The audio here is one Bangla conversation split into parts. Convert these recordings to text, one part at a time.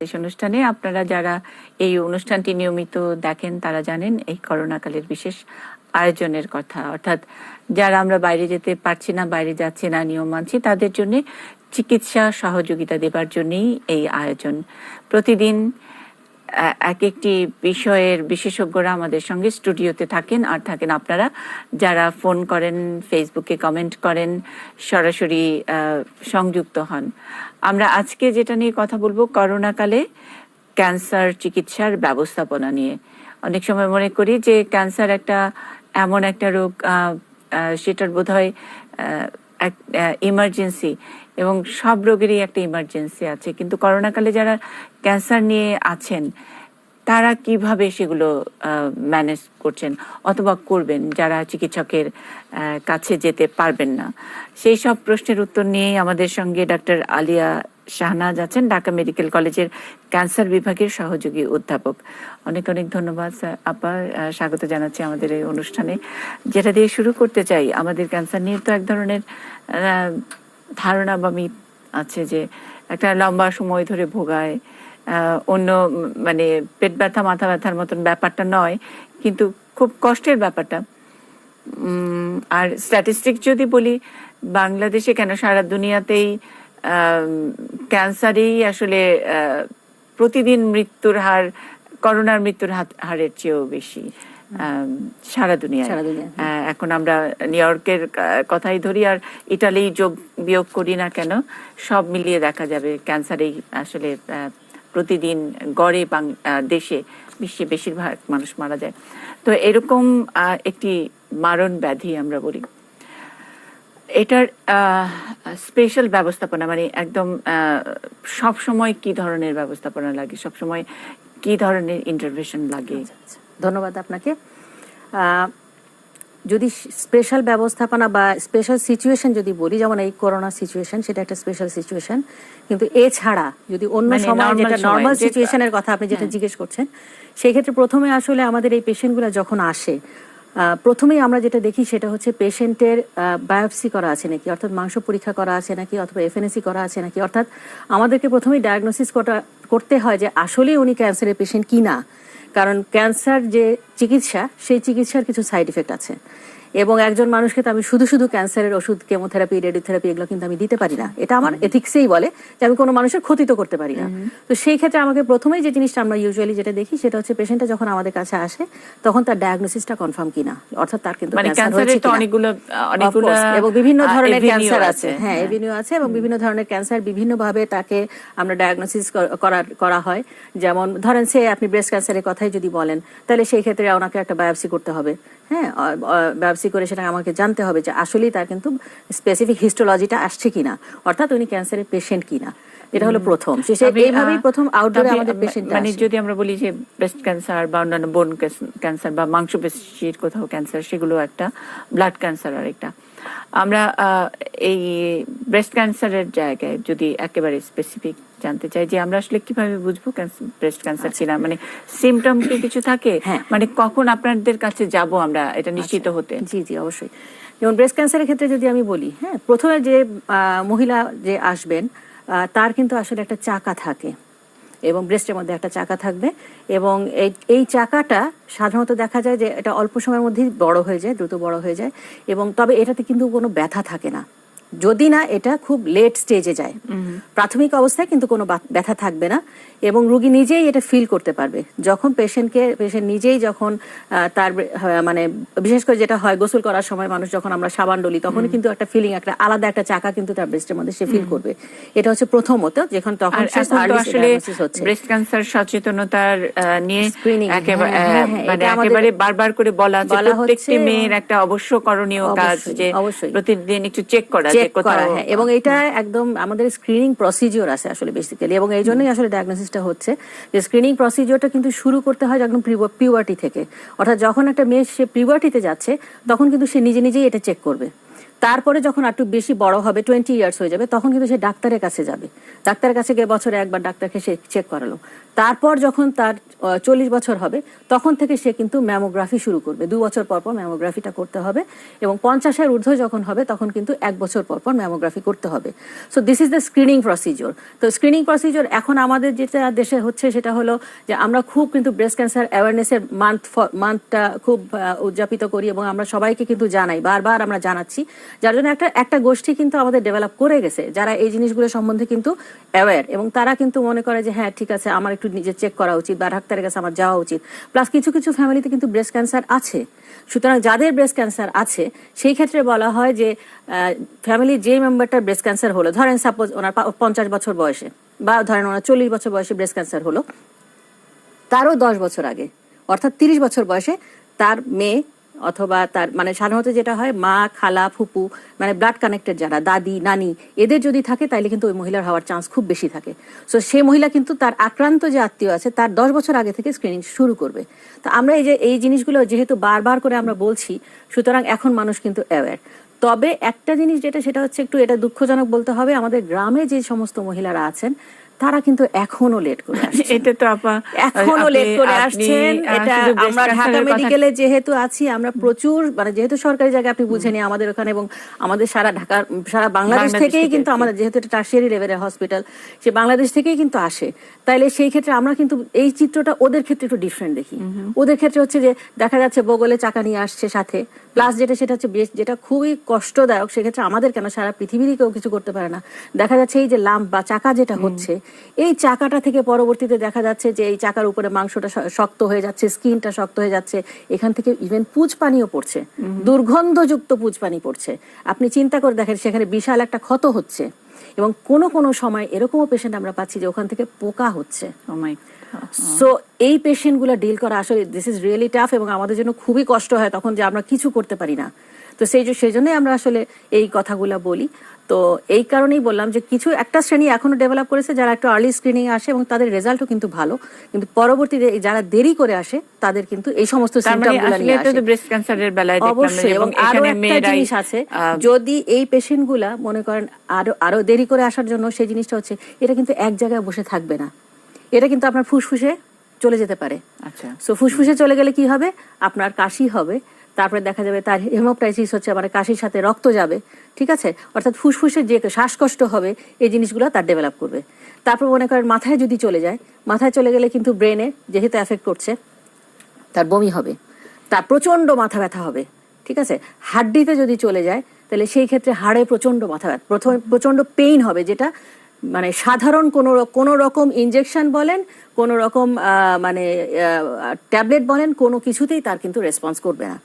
দেশ অনুষ্ঠানে আপনারা যারা এই অনুষ্ঠানটি নিয়মিত দেখেন তারা জানেন এই করোনাকালের বিশেষ আয়োজনের কথা, অর্থাৎ যারা আমরা বাইরে যেতে পারছি না, বাইরে যাচ্ছি না, নিয়ম মানছি, তাদের জন্য চিকিৎসা সহযোগিতা দেবার জন্যই এই আয়োজন। প্রতিদিন এক একটি বিষয়ের বিশেষজ্ঞরা আমাদের সঙ্গে স্টুডিওতে থাকেন, আর থাকেন আপনারা যারা ফোন করেন, ফেসবুকে কমেন্ট করেন, সরাসরি সংযুক্ত হন। আমরা আজকে যেটা নিয়ে কথা বলবো, করোনাকালে ক্যান্সার চিকিৎসার ব্যবস্থাপনা নিয়ে। অনেক সময় মনে করি যে ক্যান্সার একটা এমন একটা রোগ, সেটার বোধহয় ইমার্জেন্সি, এবং সব রোগেরই একটা ইমার্জেন্সি আছে, কিন্তু করোনাকালে যারা ক্যান্সার নিয়ে আছেন তারা কিভাবে সেগুলো ম্যানেজ করছেন অথবা করবেন, যারা চিকিৎসকের কাছে যেতে পারবেন না। সেই সব প্রশ্নের উত্তর নিয়ে আমাদের সঙ্গে ডাক্তার আলিয়া শাহনাজ আছেন, ঢাকা মেডিকেল কলেজের ক্যান্সার বিভাগের সহযোগী অধ্যাপক। অনেক অনেক ধন্যবাদ স্যার, আপা, স্বাগত জানাচ্ছি আমাদের এই অনুষ্ঠানে। যেটা দিয়ে শুরু করতে চাই, আমাদের ক্যান্সার নিয়ে তো এক ধরনের ধারণা বা মিথ আছে যে একটা লম্বা সময় ধরে ভোগায়, অন্য মানে পেট ব্যথা মাথা ব্যথার মতন ব্যাপারটা নয়, কিন্তু খুব কষ্টের ব্যাপারটা। আর স্ট্যাটিস্টিক যদি বলি, বাংলাদেশে কেন সারা দুনিয়াতেই ক্যান্সারেই আসলে প্রতিদিন মৃত্যুর হার করোনার মৃত্যুর হারের চেয়েও বেশি সারা দুনিয়ায়। এখন আমরা নিউ ইয়র্কের কথাই ধরি আর ইটালি যোগ বিয়োগ করি না কেন, সব মিলিয়ে দেখা যাবে ক্যান্সারেই আসলে প্রতিদিন গড়ে দেশে বিশ্বে বেশিরভাগ মানুষ মারা যায়। তো এরকম একটি মারণ ব্যাধি আমরা বলি, এটার স্পেশাল ব্যবস্থাপনা মানে একদম সব সময় কি ধরনের ব্যবস্থাপনা লাগে, সব সময় কি ধরনের ইন্টারভেনশন লাগে? ধন্যবাদ আপনাকে। যদি স্পেশাল ব্যবস্থাপনা বা স্পেশাল সিচুয়েশন যদি বলি, যেমন এই করোনা সিচুয়েশন, সেটা একটা স্পেশাল সিচুয়েশন, কিন্তু এছাড়া যদি অন্য সময় যেটা নর্মাল সিচুয়েশনের কথা আপনি যেটা জিজ্ঞেস করছেন, সেই ক্ষেত্রে প্রথমে আসলে আমাদের এই পেশেন্টগুলো যখন আসে, প্রথমেই আমরা যেটা দেখি সেটা হচ্ছে পেশেন্টের বায়োপসি করা আছে নাকি, অর্থাৎ মাংস পরীক্ষা করা আছে নাকি, অথবা এফএনএসি করা আছে নাকি। অর্থাৎ আমাদেরকে প্রথমেই ডায়াগনোসিস করতে হয় যে আসলেই উনি ক্যান্সারের পেশেন্ট কি না, কারণ ক্যান্সার যে চিকিৎসা, সেই চিকিৎসার কিছু সাইড ইফেক্ট আছে, এবং একজন মানুষকে তো আমি শুধু শুধু ক্যান্সারের ওষুধ, কেমোথেরাপি, রেডিওথেরাপি এগুলো কিন্তু আমি দিতে পারি না। এটা আমার এথিক্সেই বলে যে আমি কোনো মানুষের ক্ষতি তো করতে পারি না। তো সেই ক্ষেত্রে আমাকে প্রথমেই যে জিনিসটা আমরা ইউজুয়ালি যেটা দেখি সেটা হচ্ছে পেশেন্টটা যখন আমাদের কাছে আসে তখন তার ডায়াগনোসিসটা কনফার্ম কিনা, অর্থাৎ তার কিন্তু এবং বিভিন্ন ধরনের ক্যান্সার আছে, হ্যাঁ এভিনিউ আছে, এবং বিভিন্ন ধরনের ক্যান্সার বিভিন্নভাবে তাকে আমরা ডায়াগনোসিস করা হয়। যেমন ধরেন সে আপনি ব্রেস্ট ক্যান্সারের কথাই যদি বলেন, তাহলে সেই ক্ষেত্রে ওনাকে একটা বায়োপসি করতে হবে, হ্যাঁ বায়োপসি করে সেটা আমাকে জানতে হবে যে আসলেই তার কিন্তু স্পেসিফিক হিস্টোলজিটা আসছে কিনা, অর্থাৎ উনি ক্যান্সারের পেশেন্ট কিনা। এটা হলো প্রথম, এইভাবেই প্রথম আউটডোরে আমাদের পেশেন্ট। মানে যদি আমরা বলি যে ব্রেস্ট ক্যান্সার বা অন্যান্য বোন ক্যান্সার বা মাংসপেশির কোথাও ক্যান্সার, সেগুলো একটা, ব্লাড ক্যান্সার আরেকটা। আমরা এই ব্রেস্ট ক্যান্সারের জায়গায় যদি একেবারে স্পেসিফিক জানতে চাই যে আমরা আসলে কিভাবে বুঝবো ব্রেস্ট ক্যান্সার কিনা, মানে সিমটম কি কিছু থাকে, মানে কখন আপনাদের কাছে যাব আমরা এটা নিশ্চিত হতে? জি জি অবশ্যই। যেমন ব্রেস্ট ক্যান্সারের ক্ষেত্রে যদি আমি বলি, হ্যাঁ প্রথমে যে মহিলা যে আসবেন তার কিন্তু আসলে একটা চাকা থাকে, এবং ব্রেস্টের মধ্যে একটা চাকা থাকবে, এবং এই চাকাটা সাধারণত দেখা যায় যে এটা অল্প সময়ের মধ্যেই বড় হয়ে যায়, দ্রুত বড় হয়ে যায়, এবং তবে এটাতে কিন্তু কোনো ব্যথা থাকে না, যদি না এটা খুব লেট স্টেজে যায়। প্রাথমিক অবস্থায় কিন্তু কোনো ব্যথা থাকবে না, এবং রোগী নিজেই এটা ফিল করতে পারবে যখন পেশেন্ট নিজেই যখন তার মানে বিশেষ করে যেটা হয় গোসল করার সময় মানুষ যখন আমরা সাবান ডলি, তখনই কিন্তু একটা ফিলিং, একটা আলাদা একটা চাকা কিন্তু তার ব্রেস্টের মধ্যে সে ফিল করবে। এটা হচ্ছে প্রথমত, যখন তখন ব্রেস্ট ক্যান্সার সচেতনতার নিয়ে একেবারে বারবার করে বলা যে প্রত্যেকটি মেয়ের একটা অবশ্য করণীয় কাজ যে প্রতিদিন একটু চেক করা, এবং এটা একদম আমাদের স্ক্রিনিং প্রসিডিওর আছে আসলে বেসিক্যালি, এবং এই জন্যই আসলে ডায়াগনোসিসটা হচ্ছে যে স্ক্রিনিং প্রসিডিওরটা কিন্তু শুরু করতে হয় একদম পিউবার্টি থেকে, অর্থাৎ যখন একটা মেয়ে সে পিউবার্টিতে যাচ্ছে তখন কিন্তু সে নিজে নিজেই এটা চেক করবে। তারপরে যখন একটু বেশি বড় হবে 20 ইয়ার্স হয়ে যাবে তখন কিন্তু সে ডাক্তারের কাছে যাবে, ডাক্তারের কাছে গিয়ে বছরে একবার ডাক্তারকে সে চেক করালো। তারপর যখন তার 40 বছর হবে তখন থেকে সে কিন্তু ম্যামোগ্রাফি শুরু করবে, 2 বছর পর পর ম্যামোগ্রাফিটা করতে হবে, এবং 50-এর ঊর্ধ্ব যখন হবে তখন কিন্তু 1 বছর পর পর ম্যামোগ্রাফি করতে হবে। So this is the screening procedure. তো স্ক্রিনিং প্রসিজিওর এখন আমাদের যেটা দেশে হচ্ছে সেটা হলো যে আমরা খুব কিন্তু ব্রেস্ট ক্যান্সার অ্যাওয়ারনেসের মান্থটা খুব উদযাপিত করি এবং আমরা সবাইকে কিন্তু জানাই, বারবার আমরা জানাচ্ছি, যার জন্য একটা গোষ্ঠী কিন্তু আমাদের ডেভেলপ করে গেছে যারা এই জিনিসগুলো সম্বন্ধে কিন্তু অ্যাওয়্যার, এবং তারা কিন্তু মনে করে যে হ্যাঁ ঠিক আছে আমার একটু নিজে চেক করা উচিত বা ডাক্তারের কাছে আমার যাওয়া উচিত। প্লাস কিছু কিছু ফ্যামিলিতে কিন্তু ব্রেস্ট ক্যান্সার আছে, সুতরাং যাদের ব্রেস্ট ক্যান্সার আছে সেই ক্ষেত্রে বলা হয় যে ফ্যামিলির যে মেম্বারটার ব্রেস্ট ক্যান্সার হলো, ধরেন সাপোজ ওনার 50 বছর বয়সে বা ধরেন ওনার 40 বছর বয়সে ব্রেস্ট ক্যান্সার হলো, তারও 10 বছর আগে অর্থাৎ 30 বছর বয়সে তার মেয়ে অথবা তার মানে সাধারণত যেটা হয় মা, খালা, ফুপু, মানে ব্লাড কানেক্টেড যারা দাদি, নানি, এদের যদি থাকে তাইলে কিন্তু ওই মহিলার হওয়ার চান্স খুব বেশি থাকে। সো সেই মহিলা কিন্তু তার আক্রান্ত যে আত্মীয় আছে তার 10 বছর আগে থেকে স্ক্রিনিং শুরু করবে। তো আমরা এই জিনিসগুলো যেহেতু বারবার করে আমরা বলছি, সুতরাং এখন মানুষ কিন্তু অ্যাওয়্যার। তবে একটা জিনিস যেটা সেটা হচ্ছে একটু এটা দুঃখজনক বলতে হবে, আমাদের গ্রামে যে সমস্ত মহিলারা আছেন তারা কিন্তু এখনো লেট করে আসছেন। এটা তো আপা এখনো লেট করে আসছেন। এটা আমরা ঢাকা মেডিকেলে যেহেতু আছি, আমরা প্রচুর মানে যেহেতু সরকারি জায়গায় আপনি বুঝেনি আমাদের ওখানে, এবং আমাদের সারা বাংলাদেশ থেকেই কিন্তু আমাদের যেহেতু এটা টার্সিয়ারি লেভেলের হসপিটাল, সে বাংলাদেশ থেকেই কিন্তু আসে। তাইলে সেই ক্ষেত্রে আমরা কিন্তু এই চিত্রটা ওদের ক্ষেত্রে একটু ডিফারেন্ট দেখি। ওদের ক্ষেত্রে হচ্ছে যে দেখা যাচ্ছে বগলে চাকা নিয়ে আসছে সাথে, প্লাস সেটা হচ্ছে যেটা খুবই কষ্টদায়ক, সেক্ষেত্রে আমাদের কেন সারা পৃথিবীরই কেউ কিছু করতে পারে না, দেখা যাচ্ছে এই যে লাম্প বা চাকা যেটা হচ্ছে, এই চাকাটা থেকে পরবর্তীতে দেখা যাচ্ছে যে এই চাকার উপরে মাংসটা শক্ত হয়ে যাচ্ছে, স্কিনটা শক্ত হয়ে যাচ্ছে, এখান থেকে ইভেন পুজ পানিও পড়ছে, দুর্গন্ধযুক্ত পুজ পানি পড়ছে। আপনি চিন্তা করে দেখেন সেখানে বিশাল একটা ক্ষত হচ্ছে, এবং কোনো সময় এরকমও পেশেন্ট আমরা পাচ্ছি যে ওখান থেকে পোকা হচ্ছে। সো এই পেশেন্টগুলো ডিল করা আসলে দিস ইজ রিয়েলি টাফ, এবং আমাদের জন্য খুবই কষ্ট হয় তখন যে আমরা কিছু করতে পারি না। তো সেই জন্যই আমরা আসলে এই কথাগুলো বলি। তো এই কারণেই বললাম যে কিছু একটা শ্রেণী এখনো ডেভেলপ করেছে যারা একটু আর্লি স্ক্রিনিং আসে এবং তাদের রেজাল্টও কিন্তু ভালো, কিন্তু পরবর্তীতে যারা দেরি করে আসে তাদের কিন্তু এই সমস্ত সিম্পটমগুলো নিয়ে আসে। ব্রেস্ট ক্যান্সারের বেলায় অবশ্যই, এবং আরো একটা জিনিস আছে, যদি এই পেশেন্টগুলা মনে করেন আরো দেরি করে আসার জন্য, সেই জিনিসটা হচ্ছে এটা কিন্তু এক জায়গায় বসে থাকবে না, এটা কিন্তু আপনার ফুসফুসে চলে যেতে পারে। আচ্ছা, সো ফুসফুসে চলে গেলে কি হবে, আপনার কাশি হবে, তারপরে দেখা যাবে তার হেমোপ্টাইসিস হচ্ছে, মানে কাশির সাথে রক্ত যাবে, ঠিক আছে, অর্থাৎ ফুসফুসে যে শ্বাসকষ্ট হবে এই জিনিসগুলো তার ডেভেলপ করবে। তারপর মনে করেন মাথায় যদি চলে যায়, মাথায় চলে গেলে কিন্তু ব্রেনে যেহেতু এফেক্ট করছে তার বমি হবে, তার প্রচন্ড মাথা ব্যথা হবে, ঠিক আছে। হাড্ডিতে যদি চলে যায় তাহলে সেই ক্ষেত্রে হাড়ে প্রচন্ড মাথা ব্যথা, প্রচন্ড পেইন হবে, যেটা মানে সাধারণ কোনো রকম ইনজেকশন বলেন, কোনো রকম মানে ট্যাবলেট বলেন, কোনো কিছুতেই তার কিন্তু রেসপন্স করবে না।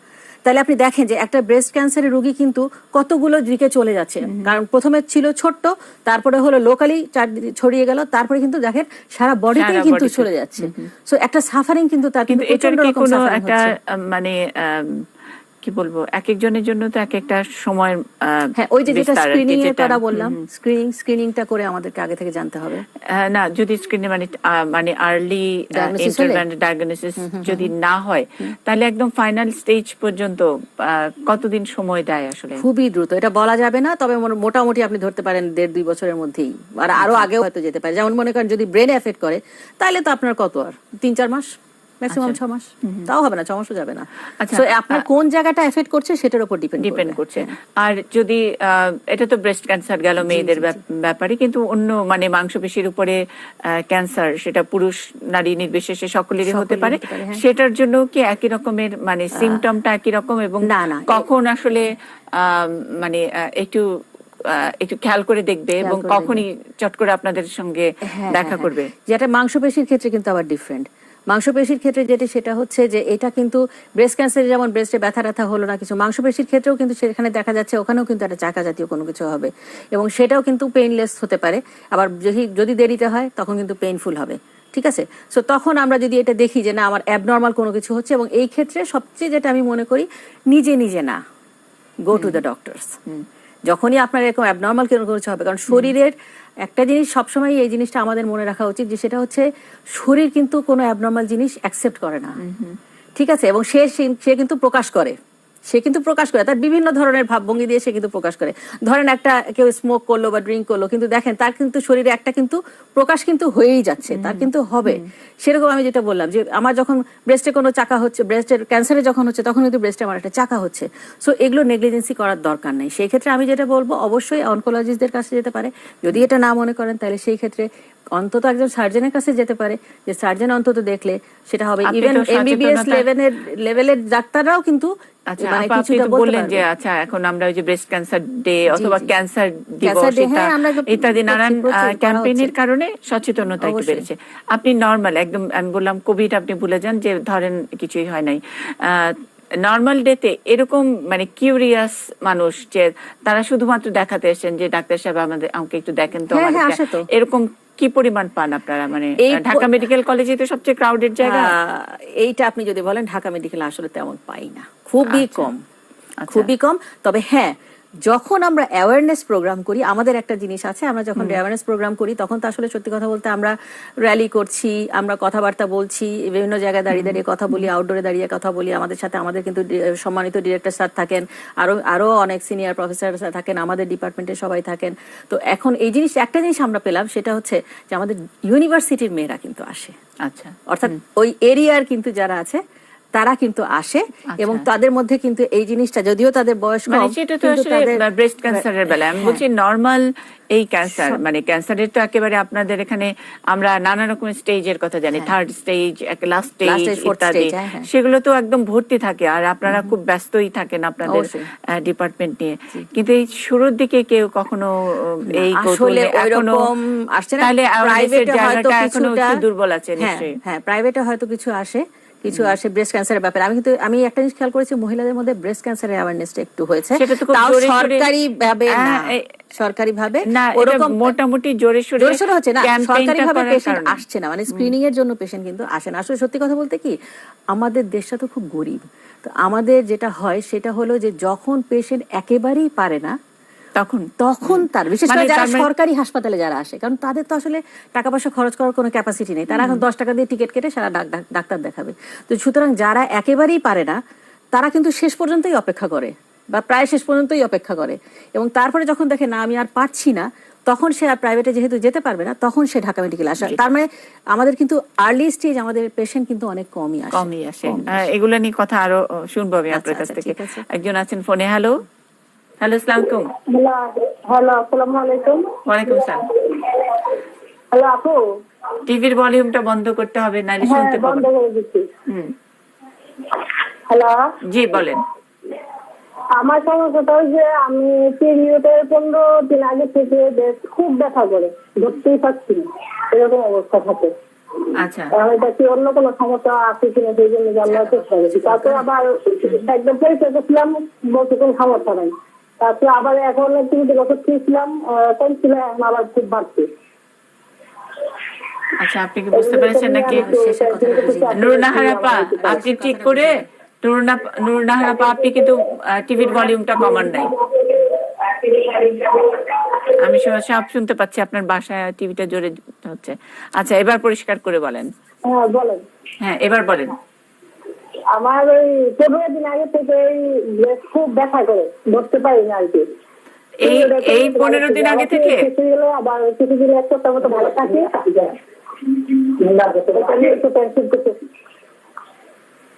তাহলে আপনি দেখেন যে একটা ব্রেস্ট ক্যান্সারের রোগী কিন্তু কতগুলো দিকে চলে যাচ্ছে, কারণ প্রথমে ছিল ছোট্ট, তারপরে হলো লোকালি ছড়িয়ে গেল, তারপরে কিন্তু দেখেন সারা বডিতেই কিন্তু চলে যাচ্ছে। সো একটা সাফারিং কিন্তু তার কিন্তু প্রচন্ড রকম সাফারিং হচ্ছে। মানে কি বলবো, এক একজনের জন্য তো এক একটা সময়। হ্যাঁ, ওই যেটা স্ক্রিনিং এর কথা বললাম, স্ক্রিনিংটা করে আমাদেরকে আগে থেকে জানতে হবে। না, যদি স্ক্রিনে মানে আর্লি ডায়াগনোসিস যদি না হয়, তাহলে একদম ফাইনাল স্টেজ পর্যন্ত কতদিন সময় দেয় আসলে? খুবই দ্রুত, এটা বলা যাবে না, তবে মোটামুটি আপনি ধরতে পারেন 1.5-2 বছরের মধ্যেই, আর আরো আগেও হয়তো যেতে পারে। যেমন মনে করেন যদি ব্রেন এফেক্ট করে তাহলে তো আপনার কত আর 3-4 মাস, ম্যাক্সিমাম 6 মাস, তাও হবে না, 6 মাসও যাবে না। আচ্ছা, সো আপনার কোন জায়গাটা এফেক্ট করছে সেটার উপর ডিপেন্ড করছে। আর যদি এটা তো ব্রেস্ট ক্যান্সার গেল মেয়েদের ব্যাপারে, কিন্তু অন্য মানে মাংসপেশির উপরে ক্যান্সার, সেটা পুরুষ নারী নির্বিশেষে সকলেরই হতে পারে, সেটার জন্য কি একই রকমের মানে সিমটমটা একই রকম, এবং কখন আসলে মানে একটু খেয়াল করে দেখবে এবং কখনই চট করে আপনাদের সঙ্গে দেখা করবে? যেটা মাংসপেশির ক্ষেত্রে কিন্তু আবার ডিফারেন্ট। মাংসপেশির ক্ষেত্রে সেটা হচ্ছে যে এটা কিন্তু ব্রেস্ট ক্যান্সারে যেমন ব্রেস্টে ব্যথা হলো না কিছু, মাংসপেশির ক্ষেত্রেও কিন্তু সেখানে দেখা যাচ্ছে ওখানেও কিন্তু একটা চাকা জাতীয় কোনো কিছু হবে, এবং সেটাও কিন্তু পেইনলেস হতে পারে। আবার যদি দেরিতে হয় তখন কিন্তু পেইনফুল হবে, ঠিক আছে। সো তখন আমরা যদি এটা দেখি যে না আমার অ্যাবনর্মাল কোনো কিছু হচ্ছে, এবং এই ক্ষেত্রে সবচেয়ে যেটা আমি মনে করি, নিজে না, গো টু দ্য ডক্টরস। যখনই আপনার এরকম অ্যাবনর্মাল কোনো কিছু হবে, কারণ শরীরের একটা জিনিস সবসময় এই জিনিসটা আমাদের মনে রাখা উচিত যে সেটা হচ্ছে শরীর কিন্তু কোনো অ্যাবনর্মাল জিনিস অ্যাকসেপ্ট করে না, ঠিক আছে, এবং সে কিন্তু প্রকাশ করে, সে কিন্তু প্রকাশ করে, তার বিভিন্ন ধরনের ভাবভঙ্গি দিয়ে সে কিন্তু প্রকাশ করে। ধরেন একটা কেউ স্মোক করলো বা ড্রিঙ্ক করলো, কিন্তু দেখেন তার কিন্তু শরীরে একটা কিন্তু প্রকাশ কিন্তু হয়েই যাচ্ছে, তার কিন্তু হবে। সেরকম আমি যেটা বললাম যে আমার যখন ব্রেস্টে কোনো চাকা হচ্ছে, ব্রেস্টের ক্যান্সারে যখন হচ্ছে, তখন কিন্তু ব্রেস্টে আমার একটা চাকা হচ্ছে। সো এগুলো নেগলিজেন্সি করার দরকার নেই। সেই ক্ষেত্রে আমি যেটা বলবো, অবশ্যই অনকোলজিস্টদের কাছে যেতে পারে। যদি এটা না মনে করেন, তাহলে সেই ক্ষেত্রে অন্তত একজন সার্জনের কাছে যেতে পারে, যে সার্জন অন্তত দেখলে সেটা হবে। আপনি ইভেন তো এমবিবিএস সচেতনতা লেভেলের ডাক্তাররাও কিন্তু আচ্ছা মানে আপা, আপনি কিছুটা তো বলতে বললেন যে পারবে। আচ্ছা এখন আমরা ওই যে ব্রেস্ট ক্যান্সার ডে জি, অথবা জি। ক্যান্সার ক্যান্সার দিবস ডে, এটা হ্যাঁ, আমরা ইত্যাদি নানান প্রচুর করা ক্যাম্পেইনের হচ্ছে। কারণে সচেতনতা একটু অবশ্যই। বেড়েছে। আপনি নর্মাল একদম, আমি বললাম কোভিড আপনি ভুলে যান, যে ধরেন কিছুই হয় নাই, নর্মাল ডেতে এরকম মানে কিউরিয়াস মানুষ যে তারা শুধুমাত্র দেখাতে এসেছেন যে ডাক্তার সাহেব আমাকে একটু দেখেন তো, হ্যাঁ, আমার হ্যাঁ, একটা আসে তো। এরকম কি পরিমাণ পান আপনারা? মানে এই ঢাকা মেডিকেল কলেজে তো সবচেয়ে ক্রাউডেড জায়গা। এইটা আপনি যদি বলেন, ঢাকা মেডিকেলে আসলে তেমন পাই না, খুবই আচ্ছা, কম, আচ্ছা। খুবই কম। তবে হ্যাঁ, যখন আমরা অ্যাওয়ারনেস প্রোগ্রাম করি, আমাদের একটা জিনিস আছে, আমরা যখন অ্যাওয়ারনেস প্রোগ্রাম করি তখন তো আসলে সত্যি কথা বলতে আমরা র্যালি করছি, আমরা কথাবার্তা বলছি, বিভিন্ন জায়গায় দাঁড়িয়ে দাঁড়িয়ে কথা বলি, আউটডোরে দাঁড়িয়ে কথা বলি। আমাদের সাথে আমাদের কিন্তু সম্মানিত ডিরেক্টর স্যার থাকেন, আরো অনেক সিনিয়র প্রফেসর থাকেন, আমাদের ডিপার্টমেন্টে সবাই থাকেন। তো এখন এই জিনিস, একটা জিনিস আমরা পেলাম, সেটা হচ্ছে যে আমাদের ইউনিভার্সিটির মেয়েরা কিন্তু আসে। আচ্ছা, অর্থাৎ ওই এরিয়ার কিন্তু যারা আছে তারা কিন্তু আসে, এবং তাদের মধ্যে কিন্তু এই জিনিসটা, যদিও তাদের বয়স মানে কম, সেটা তো কিন্তু আসলে তাদের ব্রেস্ট ক্যান্সারের বেলায় আমি বলছি, নর্মাল এই ক্যান্সার মানে ক্যান্সারের তো একেবারে আপনাদের এখানে আমরা নানা রকমের স্টেজের কথা জানি, থার্ড স্টেজ, লাস্ট স্টেজ ইত্যাদি, সেগুলো তো একদম ভর্তি থাকে, আর আপনারা খুব ব্যস্তই থাকেন আপনাদের ডিপার্টমেন্ট নিয়ে। কিন্তু এই শুরুর দিকে কেউ কখনো এই আসলে ওইরকম আসছে না। তাহলে প্রাইভেটে হয়তো এখনো কিছুটা, একটু দুর্বল আছে নিশ্চয়ই। হ্যাঁ, প্রাইভেটে হয়তো কিছু আসে ব্রেস্ট ক্যান্সারের ব্যাপারে। আমি একটা জিনিস খেয়াল করেছি, মহিলাদের মধ্যে ব্রেস্ট ক্যান্সারের অ্যাওয়ারনেসটা একটু হয়েছে, তাও সরকারি ভাবে না, সরকারি ভাবে ওরকম মোটামুটি জোরে সোরে হচ্ছে না, সরকারি ভাবে পেশেন্ট আসছে না, মানে স্ক্রিনিং এর জন্য পেশেন্ট কিন্তু আসে না। আসলে সত্যি কথা বলতে কি, আমাদের দেশটা তো খুব গরিব। তো আমাদের যেটা হয় সেটা হলো যে যখন পেশেন্ট একেবারেই পারে না, তখন তার, বিশেষ করে যারা সরকারি হাসপাতালে যারা আসে, কারণ তাদের তো আসলে টাকা পয়সা খরচ করার কোনো ক্যাপাসিটি নেই, তারা এখন 10 টাকা দিয়ে টিকিট কেটে সারা ডাক্তার দেখাবে। তো সুতরাং যারা একেবারেই পারে না, তারা কিন্তু শেষ পর্যন্তই অপেক্ষা করে, বা প্রায় শেষ পর্যন্তই অপেক্ষা করে, এবং তারপরে যখন দেখে না আমি আর পারছি না, তখন সে আর প্রাইভেটে যেহেতু যেতে পারবে না, তখন সে ঢাকা মেডিকেলে আসে। তার মানে আমাদের কিন্তু আর্লি স্টেজ আমাদের পেশেন্ট কিন্তু অনেক কমই আসে। এগুলো নিয়ে কথা আরো শুনবো আমি আপনার কাছ থেকে। একজন আছেন ফোনে। হ্যালো, আসসালামু আলাইকুম। হ্যালো, আসসালামু আলাইকুম। ওয়ালাইকুম আসসালাম। হ্যালো আপু, টিভির ভলিউমটা বন্ধ করতে হবে, নাহলে শুনতে পাবো না। বন্ধ করে দিচ্ছি। হ্যালো, জি বলেন। আমার সমস্যাটা যে আমি পিরিয়ডের 15 দিন আগে থেকে খুব ব্যথা করে, ধরতেই পারছি না, এরকম অবস্থা থাকে। আচ্ছা, এটা কি অন্য কোনো সমস্যা আছে কিনা সেই জন্য জানার চেষ্টা করছি। তারপরে আবার একদম পরীক্ষা করছিলাম, বলছে কোনো সমস্যা নাই। তারপরে আবার এখন 3 বছর খেয়েছিলাম, কমছিল, এখন আবার খুব বাড়ছে। আচ্ছা, আপনি কি বুঝতে পেরেছেন নাকি? নুরুন্নাহার আপা, আপনি ঠিক করে নুরুন্নাহার আপা, আপনি কিন্তু টিভির ভলিউমটা কমান নাই। আমি সব শুনতে পাচ্ছি, আপনার বাসায় টিভিটা জোরে হচ্ছে। আচ্ছা, এবার পরিষ্কার করে বলেন। হ্যাঁ বলেন। হ্যাঁ, এবার বলেন। আমার ওই 15 দিন আগে থেকে খুব ব্যথা করে, ধরতে পারি না আর কি। এই 15 দিন আগে থেকে আবার কিছুদিন এক সপ্তাহ মতো ভালো থাকে।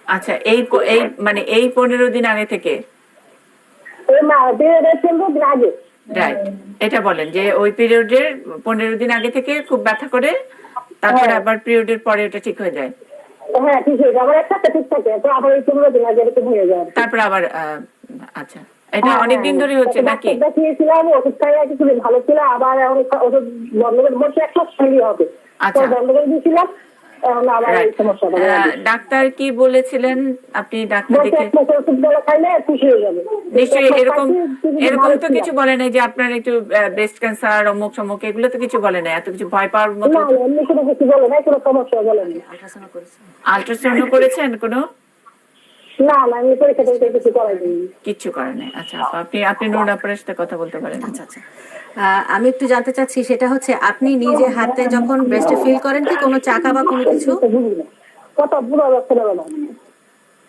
আচ্ছা, এই মানে এই 15 দিন আগে থেকে আগে, রাইট, এটা বলেন যে ওই পিরিয়ডের 15 দিন আগে থেকে খুব ব্যথা করে, তারপরে আবার পিরিয়ডের পরে ওটা ঠিক হয়ে যায়। হ্যাঁ, ঠিক হয়ে যায়, আবার একটা ঠিক থাকে, তো আবার এই 15 দিন আগে এরকম হয়ে যায়, তারপর আবার আচ্ছা, এটা অনেকদিন ধরে হচ্ছে নাকি? দেখিয়েছিলাম, ওষুধ খাই কিছুদিন ভালো ছিল, আবার এখন ওষুধ বন্ধ করে বলছে 1 সপ্তাহ হবে। আচ্ছা, বন্ধ করে দিয়েছিলাম, ডাক্তার কি বলেছিলেন? আপনি ডাক্তার দেখে নিশ্চয়ই এরকম তো কিছু বলে নাই যে আপনার একটু ব্রেস্ট ক্যান্সার অমুক সমুক, এগুলো তো কিছু বলে নাই, এত কিছু ভয় পাওয়ার মতো? আল্ট্রাসাউন্ড করেছেন কোনো? কিচ্ছু করে নাই। আচ্ছা, আপনি নুরুন আপনার সাথে কথা বলতে পারেন। আচ্ছা, আমি একটু জানতে চাচ্ছি, সেটা হচ্ছে আপনি নিজে হাতে যখন ব্রেস্টে ফিল করেন কি কোনো চাকা বা কোনো কিছু?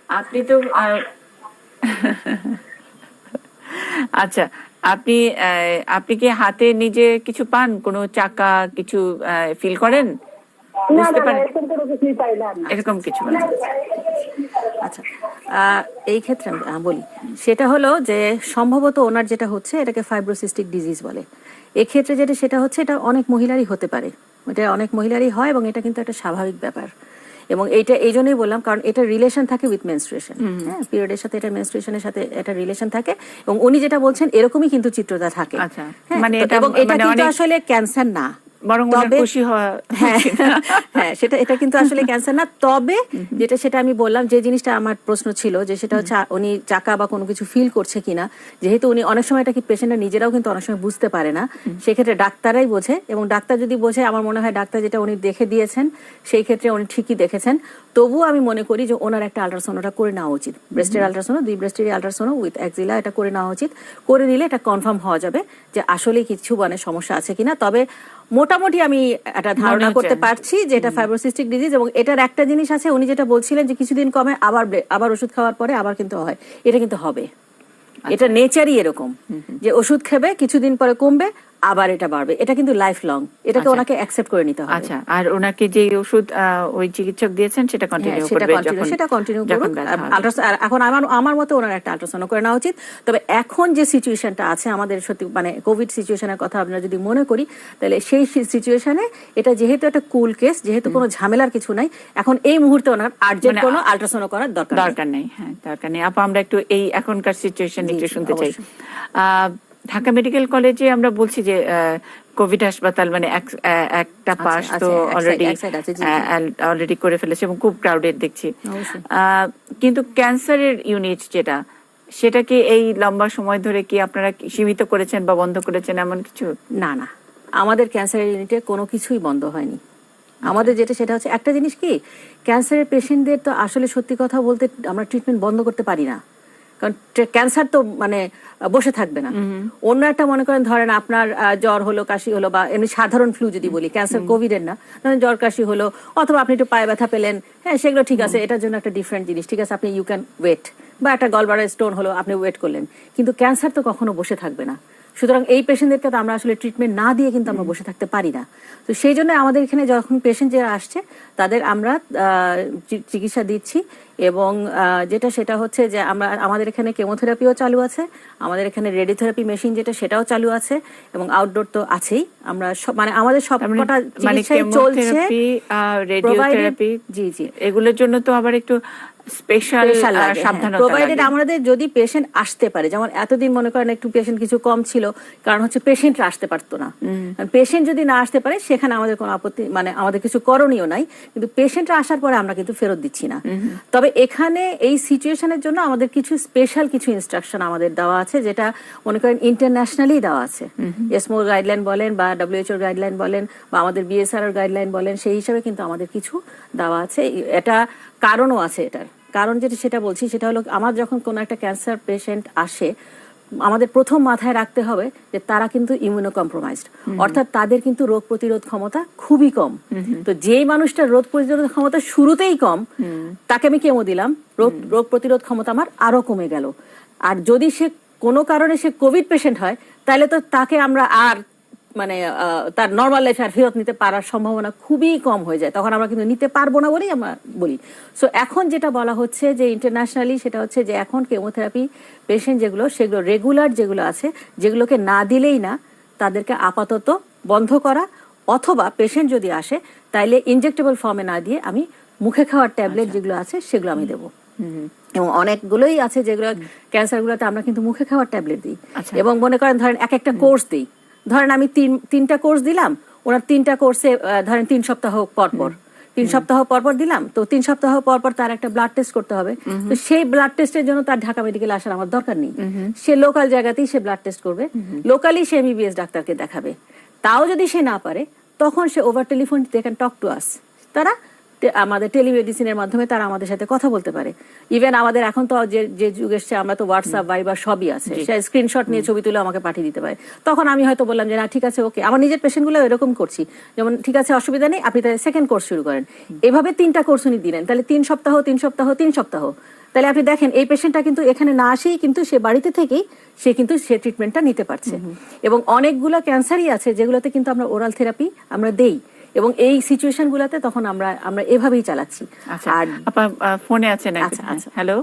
আপনি তো আচ্ছা, আপনি আপনি কি হাতে নিজে কিছু পান, কোনো চাকা কিছু ফিল করেন, না বুঝতে না না, পারেন? এরকম কোনো কিছুই পাই না আমি। এরকম কিছু না। আচ্ছা, এই ক্ষেত্রে আমি বলি, সেটা হলো যে সম্ভবত ওনার যেটা হচ্ছে এটাকে ফাইব্রোসিস্টিক ডিজিজ বলে। এক্ষেত্রে যেটা সেটা হচ্ছে এটা অনেক মহিলারই হতে পারে, এটা অনেক মহিলারই হয় এবং এটা কিন্তু একটা স্বাভাবিক ব্যাপার। এবং এইটা এই জন্যই বললাম কারণ এটা রিলেশন থাকে উইথ মেনস্ট্রুয়েশন, হ্যাঁ, পিরিয়ডের সাথে এটা মেনস্ট্রুয়েশনের সাথে এটা রিলেশন থাকে এবং উনি যেটা বলছেন এরকমই কিন্তু চিত্রটা থাকে। আচ্ছা, হ্যাঁ, মানে এটা এবং এটা মানে কিন্তু অনেক আসলে ক্যান্সার না, বরং ওনার তবে খুশি হওয়া হ্যাঁ উচিত। হ্যাঁ সেটা এটা কিন্তু আসলে ক্যান্সার না, তবে যেটা সেটা আমি বললাম যে জিনিসটা আমার প্রশ্ন ছিল যে সেটা হচ্ছে উনি চাকা বা কোনো কিছু ফিল করছে কিনা, যেহেতু উনি অনেক সময় এটা কি পেশেন্টরা নিজেরাও কিন্তু অনেক সময় বুঝতে পারে না, সেক্ষেত্রে ডাক্তারাই বোঝে এবং ডাক্তার যদি বোঝে আমার মনে হয় ডাক্তার যেটা উনি দেখে দিয়েছেন সেই ক্ষেত্রে উনি ঠিকই দেখেছেন। তবুও আমি মনে করি যে ওনার একটা আল্ট্রাসাউন্ডটা করে নেওয়া উচিত, ব্রেস্টের আল্ট্রাসাউন্ড, 2 ব্রেস্টেরই আল্ট্রাসাউন্ড উইথ অ্যাক্সিলা, এটা করে নেওয়া উচিত। করে নিলে এটা কনফার্ম হওয়া যাবে যে আসলে কিছু মানে সমস্যা আছে কিনা। তবে মোটামুটি আমি একটা ধারণা করতে পারছি যে এটা ফাইব্রোসিস্টিক ডিজিজ এবং এটার একটা জিনিস আছে উনি যেটা বলছিলেন যে কিছুদিন কমে আবার ওষুধ খাওয়ার পরে আবার কিন্তু হয়, এটা কিন্তু হবে, এটা নেচারই এরকম যে ওষুধ খেবে কিছুদিন পরে কমবে আবার এটা বাড়বে, এটা কিন্তু লাইফ লং, এটাকে ওনাকে অ্যাকসেপ্ট করে নিতে হবে। আচ্ছা, আর ওনাকে যে ওষুধ ওই চিকিৎসক দিয়েছেন সেটা কন্টিনিউ করবে সেটা কন্টিনিউ যখন করুক। ব্যথা হবে। এখন আমার মতে ওনার একটা আল্ট্রাসাউন্ড করে নেওয়া উচিত। তবে এখন যে সিচুয়েশনটা আছে আমাদের সত্যি মানে কোভিড সিচুয়েশনের কথা আমরা যদি মনে করি তাহলে সেই সিচুয়েশনে এটা যেহেতু একটা কুল কেস, যেহেতু কোনো ঝামেলার কিছু নাই, এখন এই মুহূর্তে ওনার আর্জেন্ট কোনো আল্ট্রাসাউন্ড করার দরকার নেই। হ্যাঁ, দরকার নেই। আপা, আমরা একটু এই এখনকার সিচুয়েশন একটু শুনতে চাই। অবশ্যই। ঢাকা মেডিকেল কলেজে আমরা বলছি যে কোভিড হাসপাতাল মানে একটা পাশ তো অলরেডি করে ফেলেছে এবং খুব ক্রাউডেড দেখছি। অবশ্যই। কিন্তু ক্যান্সারের ইউনিট যেটা, সেটা কি এই লম্বা সময় ধরে কি আপনারা সীমিত করেছেন বা বন্ধ করেছেন এমন কিছু? না না, আমাদের ক্যান্সারের ইউনিটে কোনো কিছুই বন্ধ হয়নি। আমাদের যেটা সেটা হচ্ছে একটা জিনিস কি, ক্যান্সারের পেশেন্টদের তো আসলে সত্যি কথা বলতে আমরা ট্রিটমেন্ট বন্ধ করতে পারি না, কারণ ক্যান্সার তো মানে বসে থাকবে না। অন্য একটা মনে করেন ধরেন আপনার জ্বর হলো, কাশি হলো, বা এমনি সাধারণ ফ্লু যদি বলি, ক্যান্সার কোভিডের না, ধরেন জ্বর কাশি হলো অথবা আপনি একটু পায়ে ব্যথা পেলেন, হ্যাঁ সেগুলো ঠিক আছে, এটার জন্য একটা ডিফারেন্ট জিনিস, ঠিক আছে, আপনি ইউ ক্যান ওয়েট, বা একটা গলব্লাডার স্টোন হলো আপনি ওয়েট করলেন, কিন্তু ক্যান্সার তো কখনো বসে থাকবে না। সুতরাং এই পেশেন্টদেরকে তো আমরা আসলে ট্রিটমেন্ট না দিয়ে কিন্তু আমরা বসে থাকতে পারি না। তো সেই জন্য আমাদের এখানে যখন পেশেন্ট যারা আসছে তাদের আমরা চিকিৎসা দিচ্ছি এবং যেটা সেটা হচ্ছে যে আমাদের এখানে কেমোথেরাপিও চালু আছে, আমাদের এখানে রেডিওথেরাপি মেশিন যেটা সেটাও চালু আছে এবং আউটডোর তো আছেই। আমরা মানে আমাদের সবকটা চিকিৎসাই চলছে। রেডিওথেরাপি, জি জি, এগুলোর জন্য তো আবার একটু স্পেশাল সাবধানতা প্রোভাইডেড আমাদের যদি পেশেন্ট আসতে পারে, যেমন এতদিন মনে করেন একটু পেশেন্ট কিছু কম ছিল কারণ হচ্ছে পেশেন্টরা আসতে পারতো না, পেশেন্ট যদি না আসতে পারে সেখানে আমাদের কোনো আপত্তি মানে আমাদের কিছু করণীয় নাই, কিন্তু পেশেন্টরা আসার পরে আমরা কিন্তু ফেরত দিচ্ছি না। তবে এখানে এই সিচুয়েশনের জন্য আমাদের কিছু স্পেশাল কিছু ইনস্ট্রাকশন আমাদের দেওয়া আছে, যেটা মনে করেন ইন্টারন্যাশনালি দেওয়া আছে, এসমো গাইডলাইন বলেন বা WHO গাইডলাইন বলেন বা আমাদের BSR গাইডলাইন বলেন, সেই হিসাবে কিন্তু আমাদের কিছু দেওয়া আছে। এটা কারণও আছে, এটার কারণ যেটা সেটা বলছি সেটা হলো আমার যখন কোনো একটা ক্যান্সার পেশেন্ট আসে আমাদের প্রথম মাথায় রাখতে হবে যে তারা কিন্তু ইমিউনো কম্প্রোমাইজড, অর্থাৎ তাদের কিন্তু রোগ প্রতিরোধ ক্ষমতা খুবই কম। তো যেই মানুষটার রোগ প্রতিরোধ ক্ষমতা শুরুতেই কম তাকে আমি কেমো দিলাম, রোগ প্রতিরোধ ক্ষমতা আমার আরো কমে গেল। আর যদি সে কোনো কারণে সে কোভিড পেশেন্ট হয় তাহলে তো তাকে আমরা আর মানে তার নর্মাল লাইফে আর ফেরত নিতে পারার সম্ভাবনা খুবই কম হয়ে যায়, তখন আমরা কিন্তু নিতে পারবো না বলেই আমরা বলি। সো এখন যেটা বলা হচ্ছে যে ইন্টারন্যাশনালি সেটা হচ্ছে যে এখন কেমোথেরাপি পেশেন্ট যেগুলো সেগুলো রেগুলার যেগুলো আছে যেগুলোকে না দিলেই না তাদেরকে আপাতত বন্ধ করা, অথবা পেশেন্ট যদি আসে তাইলে ইনজেক্টেবল ফর্মে না দিয়ে আমি মুখে খাওয়ার ট্যাবলেট যেগুলো আছে সেগুলো আমি দেবো। এবং অনেকগুলোই আছে যেগুলো ক্যান্সারগুলোতে আমরা কিন্তু মুখে খাওয়ার ট্যাবলেট দিই এবং মনে করেন ধরেন এক একটা কোর্স দিই, ধরেন আমি তিনটা কোর্স দিলাম, ওনার 3টা কোর্সে ধরেন 3 সপ্তাহ পরপর 3 সপ্তাহ পরপর দিলাম, তো 3 সপ্তাহ পরপর তার একটা ব্লাড টেস্ট করতে হবে। তো সেই ব্লাড টেস্টের জন্য তার ঢাকা মেডিকেল আসার আমার দরকার নেই, সে লোকাল জায়গাতেই সে ব্লাড টেস্ট করবে, লোকালি সে MBBS ডাক্তারকে দেখাবে। তাও যদি সে না পারে তখন সে over telephone they can talk to us, তারা আমাদের টেলিমেডিসিনের মাধ্যমে তারা আমাদের সাথে কথা বলতে পারে। ইভেন আমাদের এখন তো যে যুগ এসছে আমরা তো হোয়াটসঅ্যাপ ভাইবার সবই আছে, সে স্ক্রিনশট নিয়ে ছবি তুলে আমাকে পাঠিয়ে দিতে পারে। তখন আমি হয়তো বললাম যে না ঠিক আছে ওকে, আমার নিজের পেশেন্টগুলো এরকম করছি, যেমন ঠিক আছে অসুবিধা নেই আপনি তাহলে সেকেন্ড কোর্স শুরু করেন, এভাবে 3টা কোর্স উনি দিলেন, তাহলে 3 সপ্তাহ 3 সপ্তাহ 3 সপ্তাহ, তাহলে আপনি দেখেন এই পেশেন্টটা কিন্তু এখানে না আসেই কিন্তু সে বাড়িতে থেকেই সে কিন্তু সে ট্রিটমেন্টটা নিতে পারছে। এবং অনেকগুলো ক্যান্সারই আছে যেগুলোতে কিন্তু আমরা ওরাল থেরাপি আমরা দেই, এবং এই সিচুয়েশন গুলাতে তখন আমরা এভাবেই চালাচ্ছি। আচ্ছা, আর আপা ফোনে আছেন। আচ্ছা, আচ্ছা। হ্যালো,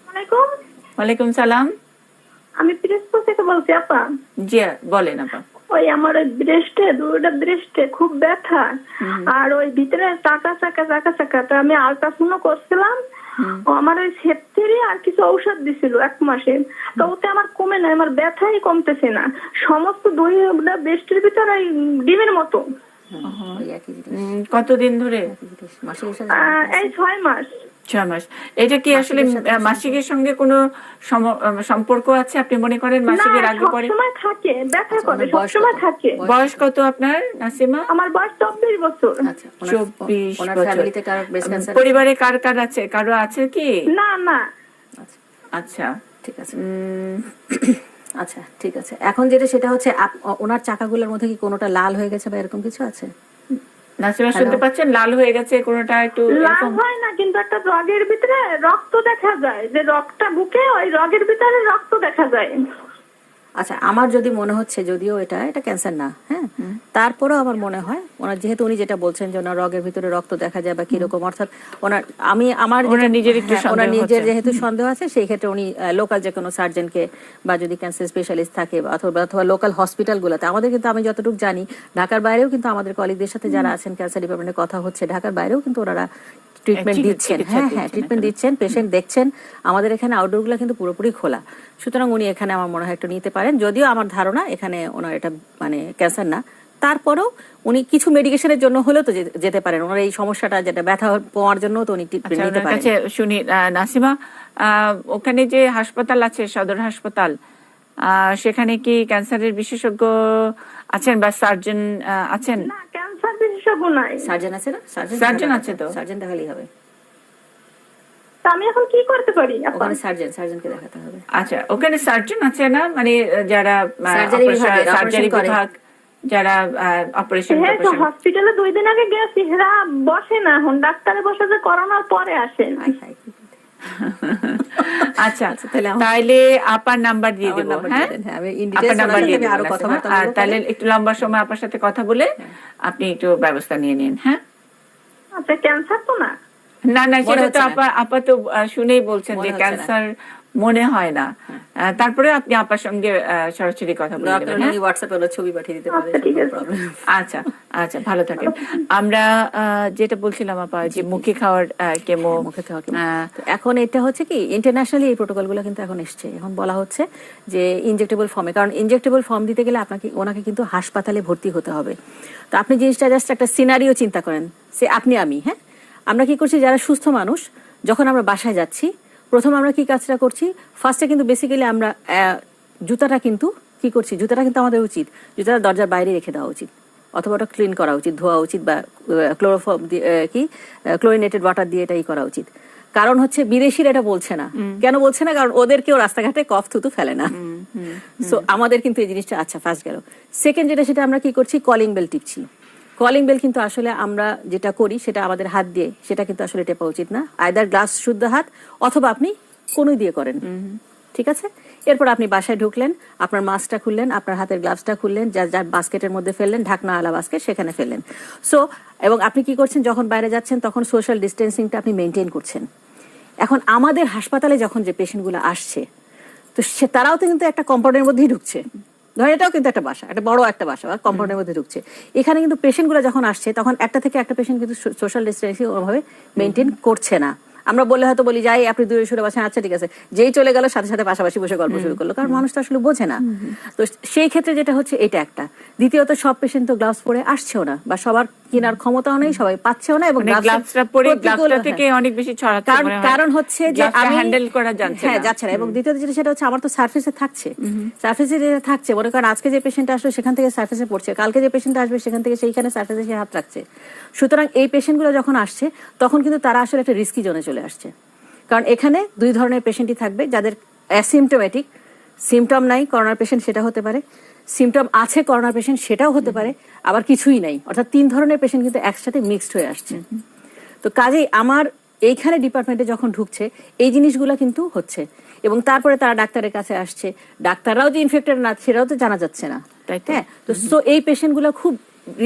ওয়ালাইকুম। ওয়ালাইকুম সালাম। আমি পিরোজপুর থেকে বলছি আপা। জি বলেন আপা। ওই আমার ওই দুইটা ব্রেস্টে খুব ব্যথা, আর ওই ভিতরে চাকা চাকা তা আমি আলট্রাসাউন্ড করছিলাম। আমার ওই সেপ্টেরি আর কিছু ঔষধ দিছিল 1 মাসের, তো ওতে আমার কমে না, আমার ব্যথাই কমতেছে না। সমস্ত দুইটা ব্রেস্টের ভিতরে ওই ডিমের মতো। ওই একই জিনিস। কতদিন ধরে? মাসিকের সাথে এই 6 মাস। 6 মাস। এটা কি আসলে মাসিকের সঙ্গে কোনো সম্পর্ক আছে আপনি মনে করেন? মাসিকের না, আগে পরে সবসময় থাকে, ব্যথা করে ওনার বয়স সবসময় কত? থাকে। বয়স কত আপনার নাসিমা? আমার বয়স 24 বছর। আচ্ছা, 24 ওনার বছর। ফ্যামিলিতে কারো ব্রেস্ট ক্যান্সার? পরিবারে কার আছে? কারো আছে কি? না না। আচ্ছা, আচ্ছা, ঠিক আছে। আচ্ছা, ঠিক আছে। এখন যেটা সেটা হচ্ছে ওনার চাকাগুলোর মধ্যে কি কোনোটা লাল হয়ে গেছে বা এরকম কিছু আছে? নাসিমা শুনতে পাচ্ছেন? লাল হয়ে গেছে কোনোটা একটু লাল এরকম? হয় না, কিন্তু একটা রগের ভিতরে রক্ত দেখা যায়, যে রক্তটা বুকে ওই রগের ভিতরে রক্ত দেখা যায়। আচ্ছা, আমার যদি মনে হচ্ছে, যদিও এটা ক্যান্সার না, হ্যাঁ, তারপরেও আমার মনে হয় ওনার, যেহেতু উনি যেটা বলছেন যে ওনার রগের ভিতরে রক্ত দেখা যায় বা কিরকম, অর্থাৎ ওনার আমার ওনার নিজের একটু হ্যাঁ, সন্দেহ ওনার নিজের হচ্ছে। যেহেতু সন্দেহ আছে, সেই ক্ষেত্রে উনি লোকাল যে কোনো সার্জনকে বা যদি ক্যান্সার স্পেশালিস্ট থাকে অথবা লোকাল হসপিটালগুলোতে, আমাদের কিন্তু আমি যতটুকু জানি ঢাকার বাইরেও কিন্তু আমাদের কলিগদের সাথে যারা আছেন ক্যান্সার ডিপার্টমেন্টে কথা হচ্ছে, ঢাকার বাইরেও কিন্তু ওনারা ট্রিটমেন্ট দিচ্ছেন। হ্যাঁ হ্যাঁ, ট্রিটমেন্ট দিচ্ছেন, পেশেন্ট দেখছেন। আমাদের এখানে আউটডোর গুলো কিন্তু পুরোপুরি খোলা। সুতরাং উনি এখানে আমার মনে হয় একটু নিতে পারেন, যদিও আমার ধারণা এখানে ওনার এটা মানে ক্যান্সার না। তারপরেও উনি কিছু মেডিকেশনের জন্য হলেও তো যেতে পারেন, ওনার এই সমস্যাটা যেটা ব্যথা পাওয়ার জন্য তো উনি ট্রিটমেন্ট নিতে পারেন। কাছে শুনি নাসিমা, ওখানে যে হাসপাতাল আছে, সদর হাসপাতাল, সেখানে কি ক্যান্সারের বিশেষজ্ঞ আছেন বা সার্জন আছেন? না, ক্যান্সার বিশেষজ্ঞ নাই। সার্জন আছে না? সার্জন আছে তো? সার্জন দেখালেই হবে। তা আমি এখন কি করতে পারি আপা? ওখানে সার্জনকে দেখাতে হবে। আচ্ছা, ওখানে সার্জন আছে না, মানে যারা সার্জারি করে। বিভাগ, যারা অপারেশন হ্যাঁ, তো হসপিটালে 2 দিন আগে গেছি, হেরা বসে না, এখন ডাক্তারে বসে যে করোনার পরে আসেন। আচ্ছা, তাহলে আপার নাম্বার দিয়ে দেবো। হ্যাঁ, আপার নাম্বার দিয়ে দেবো। তাহলে একটু লম্বা সময় আপার সাথে কথা বলে আপনি একটু ব্যবস্থা নিয়ে নিন। হ্যাঁ, আচ্ছা, ক্যান্সার তো না? না না, সেটা তো আপা তো শুনেই বলছেন যে ক্যান্সার মনে হয় না। তারপরে আপনি আপার সঙ্গে সরাসরি কথা বলে নেবেন। হোয়াটসঅ্যাপে ছবি পাঠিয়ে দিতে পারেন। আচ্ছা আচ্ছা, ভালো থাকেন। আমরা যেটা বলছিলাম আপা, যে মুখে খাওয়ার কেমো, এখন এটা হচ্ছে কি, ইন্টারন্যাশনালি এই প্রোটোকলগুলো কিন্তু এখন এসছে। এখন বলা হচ্ছে যে ইনজেক্টেবল ফর্মে, কারণ ইনজেক্টেবল ফর্ম দিতে গেলে ওনাকে কিন্তু হাসপাতালে ভর্তি হতে হবে। তো আপনি জিনিসটা জাস্ট একটা সিনারিও চিন্তা করেন, সে আপনি আমি, হ্যাঁ, আমরা কি করছি, যারা সুস্থ মানুষ, যখন আমরা বাসায় যাচ্ছি, প্রথম আমরা কি কাজটা করছি, ফার্স্টে কিন্তু বেসিক্যালি আমরা জুতাটা কিন্তু কি করছি, জুতাটা কিন্তু আমাদের উচিত জুতাটা দরজার বাইরে রেখে দেওয়া উচিত, অথবা ওটা ক্লিন করা উচিত, ধোয়া উচিত, বা ক্লোরিনেটেড ওয়াটার দিয়ে এটাই করা উচিত। কারণ হচ্ছে বিদেশিরা এটা বলছে না। কেন বলছে না? কারণ ওদের কেউ রাস্তাঘাটে কফ থুতু ফেলে না। সো আমাদের কিন্তু এই জিনিসটা, আচ্ছা, ফার্স্ট গেল। সেকেন্ড যেটা, সেটা আমরা কি করছি, কলিং বেল টিপছি। কলিং বেল কিন্তু আসলে আমরা যেটা করি সেটা আমাদের হাত দিয়ে, সেটা কিন্তু আসলে টেপা উচিত না। আইদার গ্লাস শুদ্ধ হাত, অথবা আপনি কনুই দিয়ে করেন। ঠিক আছে? এরপর আপনি বাসায় ঢুকলেন, আপনার মাস্কটা খুললেন, আপনার হাতের গ্লাভসটা খুললেন, যার বাস্কেটের মধ্যে ফেললেন, ঢাকনা আলা বাস্কেট, সেখানে ফেললেন। সো এবং আপনি কি করছেন, যখন বাইরে যাচ্ছেন তখন সোশ্যাল ডিস্টেন্সিংটা আপনি মেনটেন করছেন। এখন আমাদের হাসপাতালে যখন যে পেশেন্টগুলো আসছে, তো তারাও তো কিন্তু একটা কম্পাউন্ডের মধ্যেই ঢুকছে। ধরেন এটাও কিন্তু একটা বাসা, একটা বড় একটা বাসা বা কম্পাউন্ডের মধ্যে ঢুকছে। এখানে কিন্তু পেশেন্টগুলো যখন আসছে, তখন একটা থেকে একটা পেশেন্ট কিন্তু সোশ্যাল ডিস্টেন্সিং ওভাবে মেনটেন করছে না। আমরা বললে হয়তো বলি, যাই আপনি দূরে সরে বসেন, আচ্ছা ঠিক আছে, যেই চলে গেল সাথে সাথে পাশাপাশি বসে গল্প শুরু করলো, কারণ মানুষ তো আসলে বোঝে না। তো সেই ক্ষেত্রে যেটা হচ্ছে এটা একটা। দ্বিতীয়ত, সব পেশেন্ট তো গ্লাভস পরে আসছেও না, বা সবার কেনার ক্ষমতাও নেই, সবাই পাচ্ছেও না, এবং কারণ হচ্ছে যে আমি হ্যান্ডেল করা যাচ্ছে না। এবং দ্বিতীয়ত যেটা, সেটা হচ্ছে আমার তো সার্ফেসে থাকছে, সার্ফেসে যেটা থাকছে, মনে করেন আজকে যে পেশেন্ট আসলো সেখান থেকে সার্ফেসে পড়ছে, কালকে যে পেশেন্ট আসবে সেখান থেকে সেইখানে সার্ফেসে সে হাত রাখছে। সুতরাং এই পেশেন্টগুলো যখন আসছে, তখন কিন্তু তারা আসলে একটা রিস্কি জোনে চলে আসছে। কারণ এখানে 2 ধরনের পেশেন্টই থাকবে, যাদের অ্যাসিমটোমেটিক, সিমটম নাই, করোনার পেশেন্ট সেটা হতে পারে, সিমটম আছে করোনার পেশেন্ট সেটাও হতে পারে, আবার কিছুই নাই, অর্থাৎ 3 ধরনের পেশেন্ট কিন্তু একসাথে মিক্সড হয়ে আসছে। তো কাজেই আমার এইখানে ডিপার্টমেন্টে যখন ঢুকছে এই জিনিসগুলো কিন্তু হচ্ছে, এবং তারপরে তারা ডাক্তারের কাছে আসছে, ডাক্তাররাও যে ইনফেক্টেড না সেটাও তো জানা যাচ্ছে না, তাই তো? হ্যাঁ। তো সো এই পেশেন্টগুলো খুব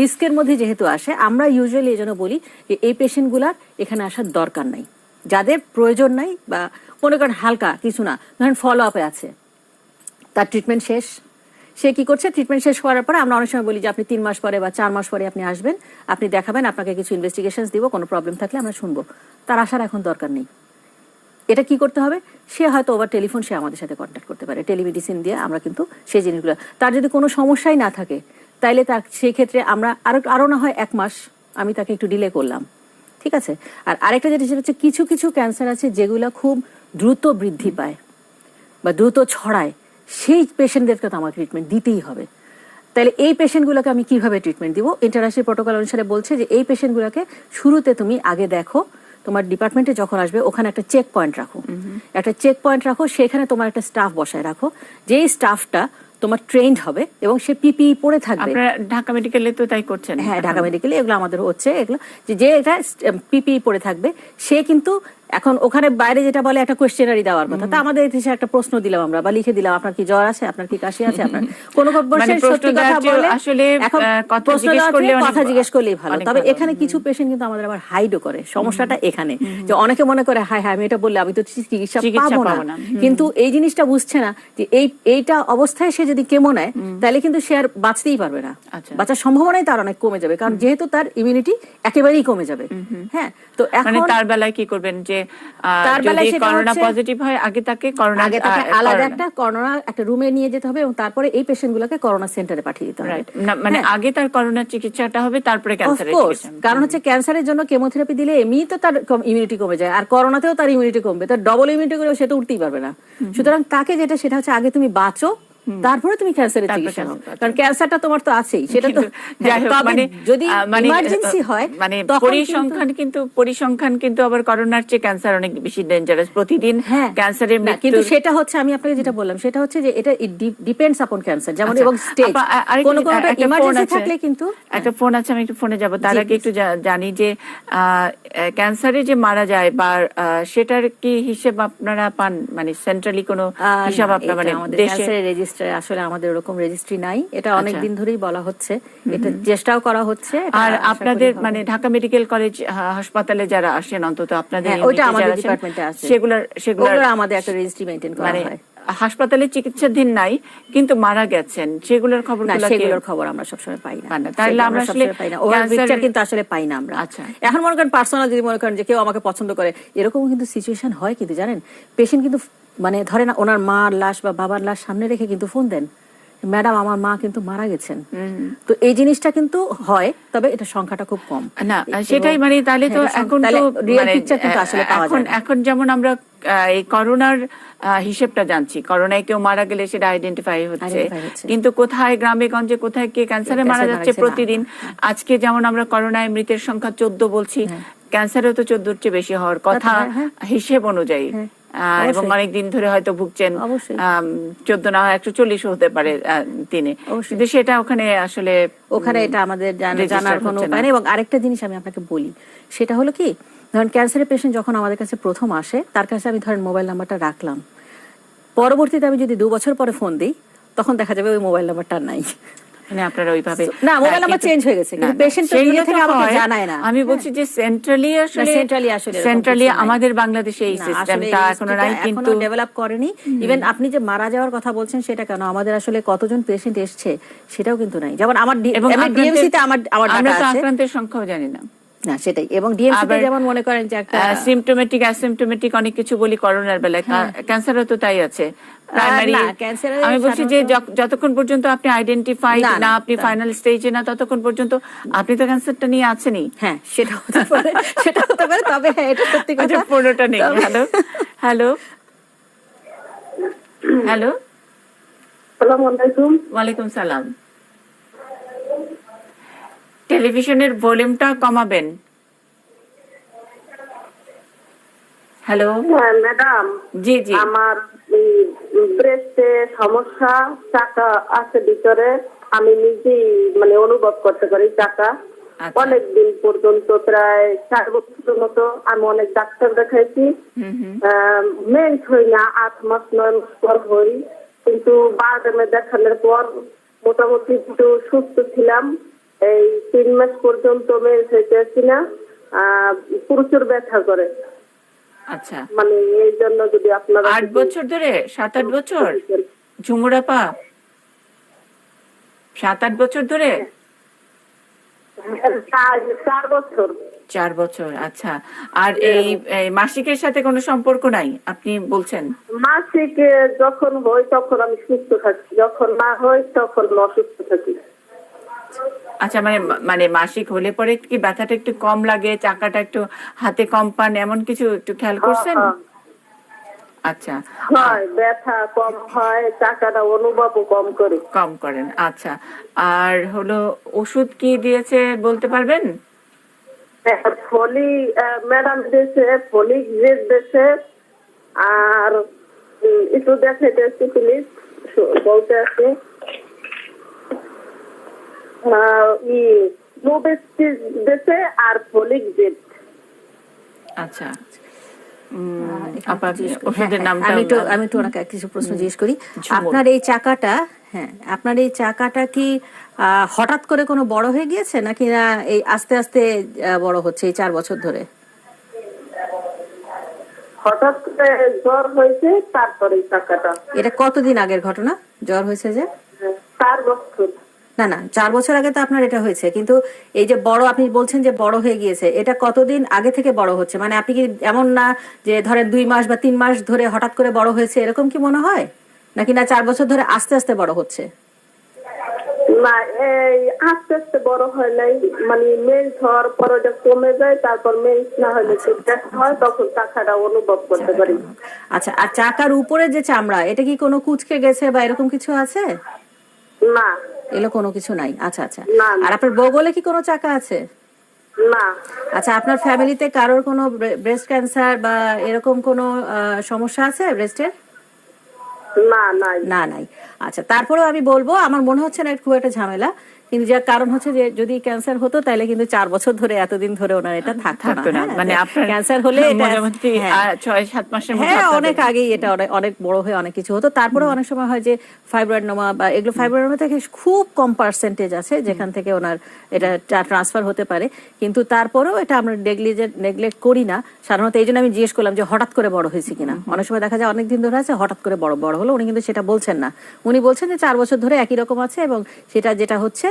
রিস্কের মধ্যে যেহেতু আসে, আমরা ইউজুয়ালি এই জন্য বলি যে এই পেশেন্টগুলার এখানে আসার দরকার নাই, যাদের প্রয়োজন নাই বা মনে করেন হালকা কিছু না, ধরেন ফলো আপে আছে, তার ট্রিটমেন্ট শেষ, সে কি করছে, ট্রিটমেন্ট শেষ করার পরে আমরা অনেক সময় বলি যে আপনি 3 মাস পরে বা 4 মাস পরে আপনি আসবেন, আপনি দেখাবেন, আপনাকে কিছু ইনভেস্টিগেশন দিব, কোনো প্রবলেম থাকলে আমরা শুনবো। তার আসার এখন দরকার নেই। এটা কি করতে হবে, সে হয়তো ওভার টেলিফোন সে আমাদের সাথে কন্ট্যাক্ট করতে পারে, টেলিমেডিসিন দিয়ে আমরা কিন্তু সেই জিনিসগুলো, তার যদি কোনো সমস্যাই না থাকে তাইলে তার সেই ক্ষেত্রে আমরা আরো না হয় 1 মাস আমি তাকে একটু ডিলে করলাম, ঠিক আছে। আর আরেকটা যেটা সেটা হচ্ছে কিছু কিছু ক্যান্সার আছে যেগুলো খুব দ্রুত বৃদ্ধি পায় বা দ্রুত ছড়ায়, সেই পেশেন্টদেরকে তো আমার ট্রিটমেন্ট দিতেই হবে। তাহলে এই পেশেন্টগুলোকে আমি কিভাবে ট্রিটমেন্ট দিব, ইন্টারন্যাশনাল প্রোটোকল অনুসারে বলছে যে এই পেশেন্টগুলোকে শুরুতে তুমি আগে দেখো, তোমার ডিপার্টমেন্টে যখন আসবে ওখানে একটা চেক পয়েন্ট রাখো, একটা চেক পয়েন্ট রাখো, সেখানে তোমার একটা স্টাফ বসায় রাখো, যেই স্টাফটা তোমার ট্রেন্ড হবে এবং সে পিপিই পরে থাকবে। আপনারা ঢাকা মেডিকেলে তো তাই করছেন? হ্যাঁ, ঢাকা মেডিকেলে এগুলো আমাদের হচ্ছে, এগুলো যে এটা পিপিই পরে থাকবে, সে কিন্তু এখন ওখানে বাইরে যেটা বলে একটা কোয়েশ্চেনারি দেওয়ার কথা, তা আমাদের এসে একটা প্রশ্ন দিলাম আমরা বা লিখে দিলাম, আপনার কি জ্বর আছে, আপনার কি কাশি আছে, আপনার কোন সত্যি কথা বলে আসলে এখন কথা জিজ্ঞেস করলে কথা জিজ্ঞেস করলেই ভালো। তবে এখানে কিছু পেশেন্ট কিন্তু আমাদের আবার হাইডও করে, সমস্যাটা এখানে যে অনেকে মনে করে হাই হাই আমি এটা বললে আমি তো চিকিৎসা পাবো না, কিন্তু এই জিনিসটা বুঝছে না যে এইটা অবস্থায় সে যদি কেমো নেয় তাহলে কিন্তু সে আর বাঁচতেই পারবে না, বাঁচার সম্ভাবনাই তার অনেক কমে যাবে, কারণ যেহেতু তার ইমিউনিটি একেবারেই কমে যাবে। হ্যাঁ, তো এখন তার বেলায় কি করবেন, যে তার বেলায় যদি করোনা পজিটিভ হয় আগে তাকে করোনা আলাদা একটা করোনা একটা রুমে নিয়ে যেতে হবে এবং তারপরে এই পেশেন্টগুলোকে করোনা সেন্টারে পাঠিয়ে দিতে হবে। মানে আগে তার করোনার চিকিৎসাটা হবে, তারপরে ক্যান্সারের চিকিৎসা। কারণ হচ্ছে ক্যান্সারের জন্য কেমোথেরাপি দিলে এমনিই তো তার ইমিউনিটি কমে যায়, আর করোনাতেও তার ইমিউনিটি কমবে, তার ডবল ইমিউনিটি করে সে তো উঠতেই পারবে না। সুতরাং তাকে সেটা হচ্ছে আগে তুমি বাঁচো, তারপরে তুমি ক্যান্সারের চিকিৎসা নাও, কারণ ক্যান্সারটা তোমার তো আছেই, সেটা তো যদি ইমার্জেন্সি হয় মানে পরিসংখ্যান কিন্তু আবার করোনার চেয়ে ক্যান্সার অনেক বেশি ডেঞ্জারাস প্রতিদিন ক্যান্সারের মৃত্যু। কিন্তু সেটা হচ্ছে আমি আপনাকে যেটা বললাম সেটা হচ্ছে যে এটা ডিপেন্ডস আপন ক্যান্সার, যেমন এবং স্টেজ, কোন কোনটা ইমার্জেন্সি থাকলে কিন্তু। একটা ফোন আছে, আমি একটু ফোনে যাব, তার আগে একটু জানি যে ক্যান্সারে যে মারা যায় বা সেটার কি হিসেব আপনারা পান, মানে সেন্ট্রালি কোনো হিসাব আপনারা, মানে দেশে রেজিস্ট্রি আসলে আমাদের এরকম রেজিস্ট্রি নাই, এটা অনেক দিন ধরেই বলা হচ্ছে, এটা চেষ্টাও করা হচ্ছে। আর আপনাদের মানে ঢাকা মেডিকেল কলেজ হাসপাতালে যারা আসেন, অন্তত আপনাদের ওইটা আমাদের ডিপার্টমেন্টে আছে, সেগুলোর আমাদের একটা রেজিস্ট্রি মেইনটেইন করা হয়। হাসপাতালে চিকিৎসাধীন নাই কিন্তু মারা গেছেন, সেগুলোর খবর আমরা সবসময় পাই না, তাহলে আমরা আসলে কিন্তু আসলে পাই না আমরা। এখন মনে করেন পার্সোনাল যদি মনে করেন যে কেউ আমাকে পছন্দ করে, এরকম কিন্তু সিচুয়েশন হয়, কিন্তু জানেন পেশেন্ট কিন্তু মানে ধরেন ওনার মার লাশ বা বাবার লাশ সামনে রেখে কিন্তু ফোন দেন, ম্যাডাম আমার মা কিন্তু মারা গেছেন। তো এই জিনিসটা কিন্তু হয়, তবে এটা সংখ্যাটা খুব কম। না সেটাই, মানে তাহলে তো এখন তো রিয়েল পিকচার কিন্তু আসলে পাওয়া যায় না। এখন যেমন আমরা এই করোনার হিসেবটা জানছি, করোনায় কেউ মারা গেলে সেটা আইডেন্টিফাই হচ্ছে, কিন্তু কোথায় গ্রামে গঞ্জে কোথায় কে ক্যান্সারে মারা যাচ্ছে প্রতিদিন। আজকে যেমন আমরা করোনায় মৃতের সংখ্যা 14 বলছি, ক্যান্সারেও তো 14-র চেয়ে বেশি হওয়ার কথা হিসেব অনুযায়ী, এবং অনেকদিন ধরে হয়তো ভুগছেন, 14 না 140 হতে পারে দিনে, কিন্তু সেটা ওখানে আসলে এটা আমাদের জানার কোনো উপায় নেই। এবং আরেকটা জিনিস আমি আপনাকে বলি, সেটা হলো কি, ধরেন ক্যান্সারের পেশেন্ট যখন আমাদের কাছে প্রথম আসে, তার কাছে আমি ধরেন মোবাইল নাম্বারটা রাখলাম, পরবর্তীতে আমি যদি 2 বছর পরে ফোন দিই তখন দেখা যাবে ওই মোবাইল নাম্বারটা নাই, মানে আপনারা ওইভাবে না, মোবাইল নাম্বার চেঞ্জ হয়ে গেছে, কিন্তু পেশেন্ট তো নিজে থেকে আমাকে জানায় না। আমি বলছি যে সেন্ট্রালি আমাদের বাংলাদেশে এই সিস্টেমটা এখনো নাই, কিন্তু ডেভেলপ করেনি। ইভেন আপনি যে মারা যাওয়ার কথা বলছেন সেটা কেন, আমাদের আসলে কতজন পেশেন্ট এসছে সেটাও কিন্তু নাই। যেমন আমার ডিএমসি তে আমার আমরা তো আক্রান্তের সংখ্যাও জানি না, না সেটাই। এবং ডিএমসি তে যেমন মনে করেন যে একটা সিম্পটোমেটিক অ্যাসিম্পটোমেটিক অনেক কিছু বলি করোনার বেলায়, ক্যান্সারও তো তাই আছে প্রাইমারি। আমি বলছি যে যতক্ষণ পর্যন্ত আপনি আইডেন্টিফাইড না, আপনি ফাইনাল স্টেজে না, ততক্ষণ পর্যন্ত আপনি তো ক্যান্সারটা নিয়ে আছেনই। হ্যাঁ, সেটা হতে পারে, তবে হ্যাঁ এটা সত্যি কথা, পুরোটা নেই। হ্যালো হ্যালো হ্যালো, আসসালামু আলাইকুম। ওয়ালাইকুম সালাম। টেলিভিশনের ভলিউমটা কমাবেন। হ্যালো ম্যাডাম, জি জি, আমার ব্রেস্টে সমস্যা, চাকা আছে ভিতরে, আমি নিজেই মানে অনুভব করতে পারি চাকা, আচ্ছা। অনেক দিন পর্যন্ত, প্রায় 4 বছরের মতো আমি অনেক ডাক্তার দেখাইছি। মেন্স হই না, 8 মাস 9 মাস পর হই, কিন্তু বারডেমে দেখানোর পর মোটামুটি একটু সুস্থ ছিলাম। এই 3 মাস পর্যন্ত মেন্স হইতেছি না, প্রচুর ব্যথা করে। আচ্ছা, মানে এই জন্য যদি আপনারা 8 বছর ধরে, 7-8 বছর ঝুমুরাপা, 7-8 বছর ধরে? 4 বছর। 4 বছর, আচ্ছা। আর এই মাসিকের সাথে কোনো সম্পর্ক নাই আপনি বলছেন? মাসিক যখন হয় তখন আমি সুস্থ থাকি, যখন না হয় তখন অসুস্থ থাকি। আচ্ছা, মানে মাসিক হলে পরে কি ব্যথাটা একটু কম লাগে, চাকাটা একটু হাতে কম পান, এমন কিছু একটু খেয়াল করছেন? আচ্ছা, হয়, ব্যথা কম হয়, চাকাটা অনুভবও কম করি। কম করেন, আচ্ছা। আর হলো ওষুধ কি দিয়েছে বলতে পারবেন? ফলি ম্যাডাম দিয়েছে, ফলিক জেড দিয়েছে, আর একটু দেখাইতেছি প্লিজ, বলতে আছে নোবেস্টিস দিয়েছে আর ফলিক জেড। আচ্ছা, আমি একটু ওনাকে কিছু প্রশ্ন জিজ্ঞেস করি। আপনার এই চাকাটা কি হঠাৎ করে কোনো বড় হয়ে গিয়েছে, নাকি না এই আস্তে আস্তে বড় হচ্ছে এই 4 বছর ধরে? হঠাৎ করে জ্বর হয়েছে, তারপরে চাকাটা। এটা কতদিন আগের ঘটনা জ্বর হয়েছে যে? 4 বছর। না 4 বছর আগে তো আপনার এটা হয়েছে, কিন্তু এই যে বড় আপনি বলছেন যে বড় হয়ে গিয়েছে, এটা কতদিন আগে থেকে বড় হচ্ছে? মানে আপনি কি এমন না যে ধরেন 2 মাস বা 3 মাস ধরে হঠাৎ করে বড় হয়েছে, এরকম কি মনে হয়? নাকি না 4 বছর ধরে আস্তে আস্তে বড় হচ্ছে? না, এই আস্তে আস্তে বড় হয় নাই, মানে মেন্স হওয়ার পর ওটা কমে যায়, তারপর মেন্স না হলে হয়, তখন চাকাটা অনুভব করতে পারি। আচ্ছা, আর চাকার উপরে যে চামড়া, এটা কি কোনো কুঁচকে গেছে বা এরকম কিছু আছে? না, এলো কোনো কিছু নাই। আচ্ছা আচ্ছা। না। আর আপনার বগলে কি কোনো চাকা আছে? না। আচ্ছা, আপনার ফ্যামিলিতে কারোর কোনো ব্রেস্ট ক্যান্সার বা এরকম কোনো সমস্যা আছে ব্রেস্টের? না, নাই। আচ্ছা, তারপরেও আমি বলবো আমার মনে হচ্ছে না এটা খুব একটা ঝামেলা, কিন্তু যার কারণ হচ্ছে যে যদি ক্যান্সার হতো তাহলে কিন্তু 4 বছর ধরে এতদিন ধরে ওনার এটা থাকতো না। মানে আপনার ক্যান্সার হলে এটা 6-7 মাসের মধ্যে অনেক আগেই এটা অনেক বড় হয়ে অনেক কিছু হতো। তারপরে অনেক সময় হয় যে ফাইব্রয়েডনোমা বা এগুলো, ফাইব্রয়েডনোমা থেকে খুব কম পার্সেন্টেজ আছে যেখান থেকে ওনার এটা ট্রান্সফার হতে পারে, কিন্তু তারপরেও এটা আমরা নেগলেক্ট করি না সাধারণত। এই জন্য আমি জিজ্ঞেস করলাম যে হঠাৎ করে বড় হয়েছে কিনা। অনেক সময় দেখা যায় অনেক দিন ধরে আছে, হঠাৎ করে বড় হলো। উনি কিন্তু সেটা বলছেন না, উনি বলছেন যে 4 বছর ধরে একই রকম আছে, এবং যেটা হচ্ছে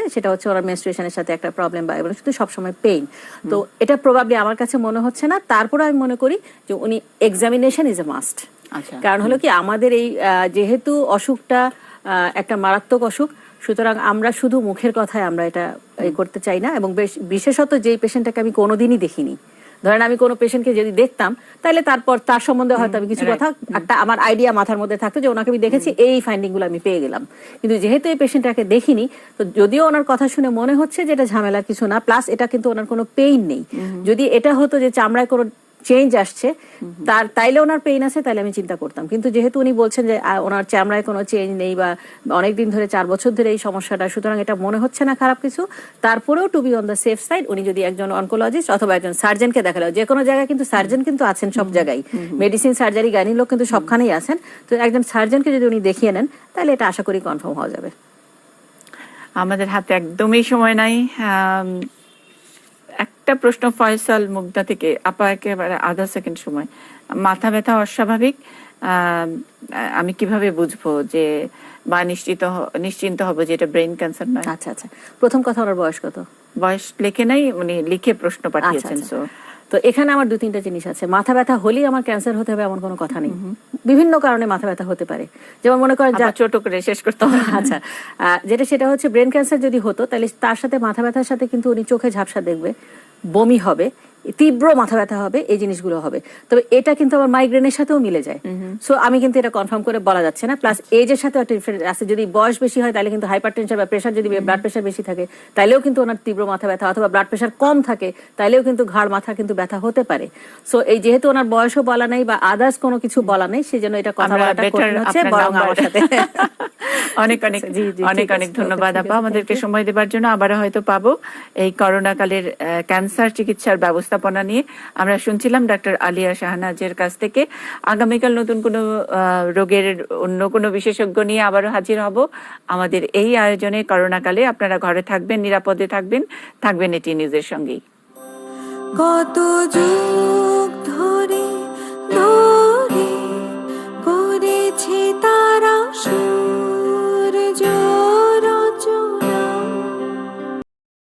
ওনার মেনস্ট্রুয়েশনের সাথে একটা প্রবলেম বা এবং শুধু সবসময় পেইন। তো এটা প্রবাবলি আমার কাছে মনে হচ্ছে না। তারপরে আমি মনে করি যে উনি এক্সামিনেশন ইজ এ মাস্ট। কারণ হলো কি, আমাদের এই যেহেতু অসুখটা একটা মারাত্মক অসুখ, সুতরাং আমরা শুধু মুখের কথায় আমরা এটা করতে চাই না। এবং বিশেষত যেই পেশেন্টটাকে আমি কোনোদিনই দেখিনি, ধরেন আমি কোনো পেশেন্টকে যদি দেখতাম তাহলে তার সম্বন্ধে হয়তো আমি কিছু কথা, একটা আমার আইডিয়া মাথার মধ্যে থাকতো যে ওনাকে আমি দেখেছি, এই ফাইন্ডিং গুলো আমি পেয়ে গেলাম। কিন্তু যেহেতু এই পেশেন্টটাকে দেখিনি, তো যদিও ওনার কথা শুনে মনে হচ্ছে যে এটা ঝামেলার কিছু না, প্লাস এটা কিন্তু ওনার কোনো পেইন নেই। যদি এটা হতো যে চামড়ায় কোনো চেঞ্জ আসছে তাইলে ওনার পেইন আছে, তাইলে আমি চিন্তা করতাম। কিন্তু যেহেতু উনি বলছেন যে ওনার চামড়ায় কোনো চেঞ্জ নেই বা অনেকদিন ধরে 4 বছর ধরে এই সমস্যাটা, সুতরাং এটা মনে হচ্ছে না খারাপ কিছু। তারপরেও to be on the safe side, উনি যদি একজন অনকোলজিস্ট অথবা একজন সার্জনকে দেখালো, যে কোনো জায়গায় কিন্তু সার্জন কিন্তু আছেন সব জায়গায়, মেডিসিন, সার্জারি, গাইনি লোক কিন্তু সবখানেই আছেন। তো একজন সার্জনকে যদি উনি দেখিয়ে নেন তাহলে এটা আশা করি কনফার্ম হওয়া যাবে। আমাদের হাতে একদমই সময় নাই। একটা প্রশ্ন ফয়সাল মুগদা থেকে, আপা একেবারে আধা সেকেন্ড সময়। মাথা ব্যথা অস্বাভাবিক, আমি কিভাবে বুঝবো যে বা নিশ্চিন্ত হব যে এটা ব্রেন ক্যান্সার নয়? আচ্ছা, প্রথম কথা, ওনার বয়স কত? বয়স লেখে নাই, উনি লিখে প্রশ্ন পাঠিয়েছেন। তো এখানে আমার 2-3টা জিনিস আছে। মাথা ব্যথা হলেই আমার ক্যান্সার হতে হবে এমন কোনো কথা নেই। বিভিন্ন কারণে মাথা ব্যথা হতে পারে, যেমন মনে করেন ছোট করে শেষ করতে হবে। আচ্ছা, সেটা হচ্ছে ব্রেন ক্যান্সার যদি হতো তাহলে তার সাথে মাথা ব্যথার সাথে কিন্তু উনি চোখে ঝাপসা দেখবে, বমি হবে, তীব্র মাথা ব্যথা হবে, এই জিনিসগুলো হবে। তবে এটা কিন্তু আমার মাইগ্রেনের সাথেও মিলে যায়। সো আমি কিন্তু এটা কনফার্ম করে বলা যাচ্ছে না। প্লাস এজের সাথেও একটা ডিফারেন্স আছে। যদি বয়স বেশি হয় তাহলে কিন্তু হাইপারটেনশন বা প্রেশার, যদি ব্লাড প্রেশার বেশি থাকে তাইলেও কিন্তু ওনার তীব্র মাথা ব্যথা, অথবা ব্লাড প্রেশার কম থাকে তাইলেও কিন্তু ঘাড় মাথা কিন্তু ব্যথা হতে পারে। সো এই যেহেতু ওনার বয়সও বলা নাই বা আদার্স কোনো কিছু বলা নেই, সেই জন্য এটা কথা বলাটা কঠিন হচ্ছে, বরং আমার সাথে অনেক অনেক অনেক অনেক ধন্যবাদ আপা আমাদেরকে সময় দেবার জন্য। আবারও হয়তো পাবো এই করোনা কালের ক্যান্সার চিকিৎসার ব্যবস্থাপনা নিয়ে। আমরা শুনছিলাম ডক্টর আলিয়া শাহনাজের কাছ থেকে। আগামীকাল নতুন কোনো রোগের অন্য কোনো বিশেষজ্ঞ নিয়ে আবারও হাজির হব আমাদের এই আয়োজনে। করোনা কালে আপনারা ঘরে থাকবেন, নিরাপদে থাকবেন, থাকবেন এটি নিউজের সঙ্গেই। কত